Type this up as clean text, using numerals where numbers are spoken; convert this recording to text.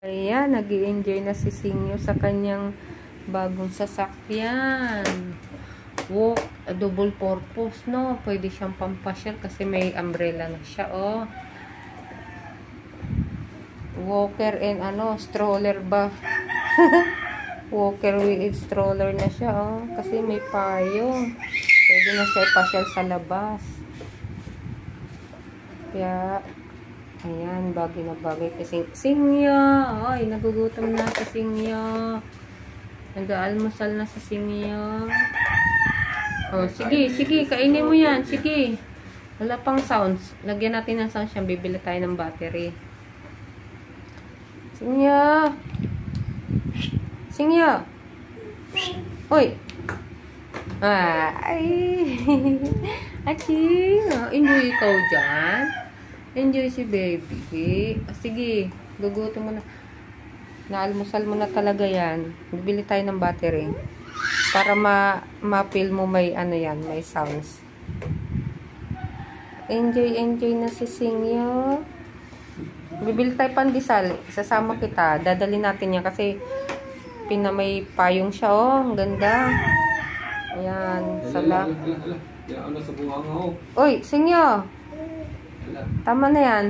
Ayan, nag-i-enjoy na si Singyo sa kanyang bagong sasakyan. Walk, double purpose, no? Pwede siyang pampasyal kasi may umbrella na siya, oh. Walker and stroller ba? Walker with stroller na siya, oh. Kasi may payong. Pwede na siya ipasyal sa labas. Kaya, ayan, bagay na bagay kasi Singyo. Ay, nagugutom na si Singyo. Nag-aalmusal na si Singyo. Oh, sige, kainin mo yan. Sige. Wala pang sounds. Lagyan natin ng sounds yan. Bibili tayo ng battery. Singyo. Singyo. Uy. Ay. Aching. Enjoy ikaw dyan. Enjoy si baby. Sige, gugutom mo na. Naalmusal mo na talaga yan. Bibili tayo ng battery. Para ma-feel mo may yan, may sounds. Enjoy na si Singyo. Bibili tayo pandesal. Sasama kita. Dadali natin yan kasi may payong siya, oh. Ang ganda. Ayan. Sala. Uy, Singyo. Tama na yan.